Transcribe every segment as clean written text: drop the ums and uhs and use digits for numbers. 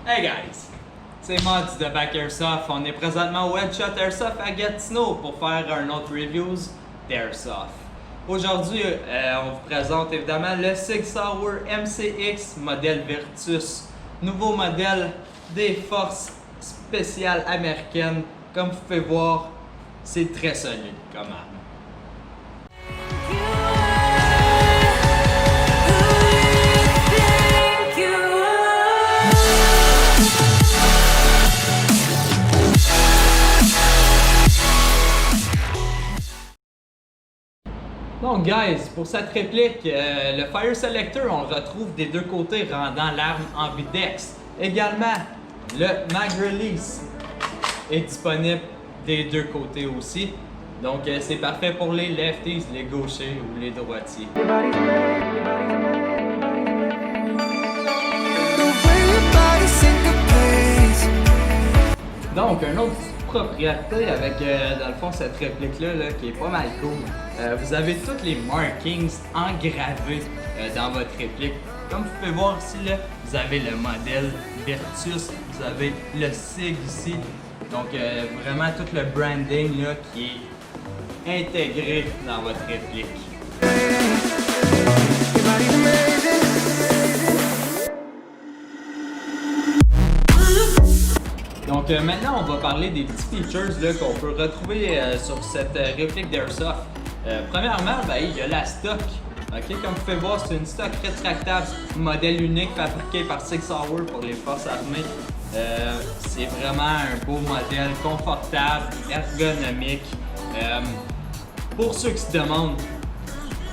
Hey guys, c'est Mods de Back Airsoft. On est présentement au Headshot Airsoft à Gatineau pour faire un autre reviews d'Airsoft. Aujourd'hui, on vous présente évidemment le Sig Sauer MCX modèle Virtus. Nouveau modèle des forces spéciales américaines. Comme vous pouvez voir, c'est très solide comme arme. Donc guys, pour cette réplique, le Fire Selector, on le retrouve des deux côtés, rendant l'arme ambidex. Également, le Mag Release est disponible des deux côtés aussi. Donc c'est parfait pour les lefties, les gauchers ou les droitiers. Donc un autre propriété avec dans le fond cette réplique là qui est pas mal cool. Vous avez tous les markings engravés dans votre réplique. Comme vous pouvez voir ici là, vous avez le modèle Virtus, vous avez le SIG ici. Donc vraiment tout le branding là qui est intégré dans votre réplique. Donc maintenant, on va parler des petits features qu'on peut retrouver sur cette réplique d'Airsoft. Premièrement, il y a la stock. Okay? Comme vous pouvez voir, c'est une stock rétractable, modèle unique fabriqué par Sig Sauer pour les forces armées. C'est vraiment un beau modèle, confortable, ergonomique. Pour ceux qui se demandent,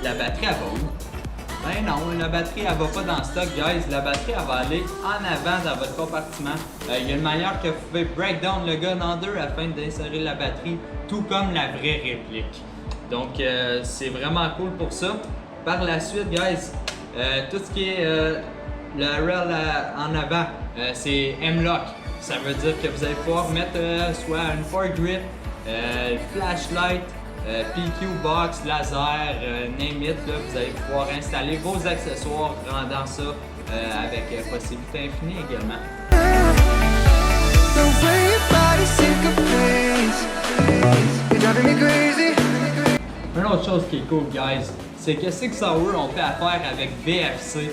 la batterie elle va où? Ben non, la batterie elle va pas dans le stock, guys. La batterie elle va aller en avant dans votre compartiment. Il y a une manière que vous pouvez break down le gun en deux afin d'insérer la batterie, tout comme la vraie réplique. Donc c'est vraiment cool pour ça. Par la suite, guys, tout ce qui est le rail en avant, c'est M-Lock. Ça veut dire que vous allez pouvoir mettre soit une foregrip, flashlight, PQ box, laser, name it, là, vous allez pouvoir installer vos accessoires rendant ça avec possibilité infinie également. Une autre chose qui est cool, guys, c'est que Sig Sauer on fait affaire avec VFC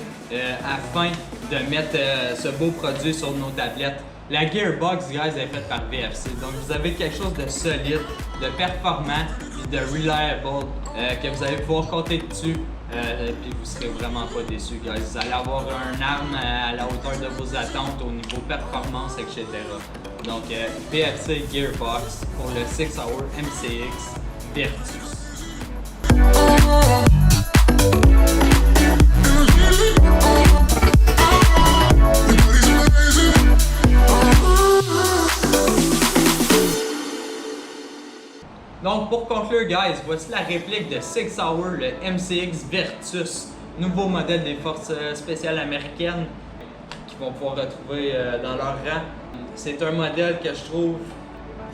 afin de mettre ce beau produit sur nos tablettes. La Gearbox, guys, est faite par VFC. Donc, vous avez quelque chose de solide, de performant et de reliable que vous allez pouvoir compter dessus. Puis vous serez vraiment pas déçus, guys. Vous allez avoir une arme à la hauteur de vos attentes au niveau performance, etc. Donc, VFC Gearbox pour le Sig Sauer MCX Virtus. Donc pour conclure, guys, voici la réplique de Sig Sauer, le MCX Virtus, nouveau modèle des forces spéciales américaines qui vont pouvoir retrouver dans leur rang. C'est un modèle que je trouve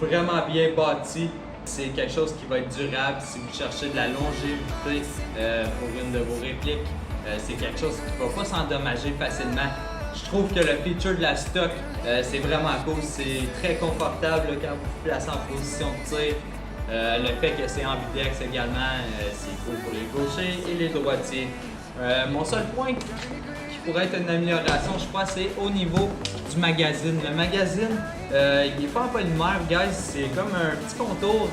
vraiment bien bâti. C'est quelque chose qui va être durable si vous cherchez de la longévité pour une de vos répliques. C'est quelque chose qui ne va pas s'endommager facilement. Je trouve que le feature de la stock, c'est vraiment cool. C'est très confortable quand vous vous placez en position de tir. Le fait que c'est ambidex également, c'est cool pour les gauchers et les droitiers. Mon seul point qui pourrait être une amélioration, je crois, c'est au niveau du magazine. Le magazine, il n'est pas en polymère, guys, c'est comme un petit contour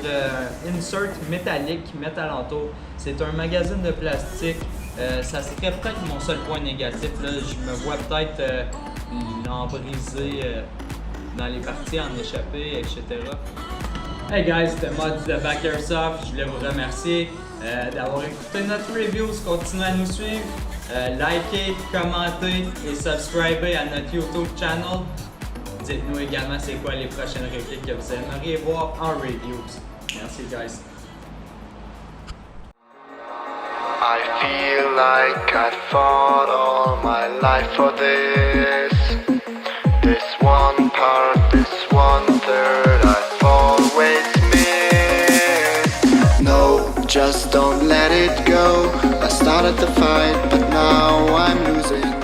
insert métallique qui met alentour. C'est un magazine de plastique. Ça serait peut-être mon seul point négatif. Là. Je me vois peut-être l'en briser dans les parties, en échapper, etc. Hey guys, c'était Mods de Back Airsoft. Je voulais vous remercier d'avoir écouté notre review. Continuez à nous suivre, likez, commentez et subscribez à notre YouTube channel. Dites-nous également c'est quoi les prochaines répliques que vous aimeriez voir en reviews. Merci guys. I feel like I fought all my life for this. This one part, this one third, I've always missed. No, just don't let it go. I started the fight, but now I'm losing.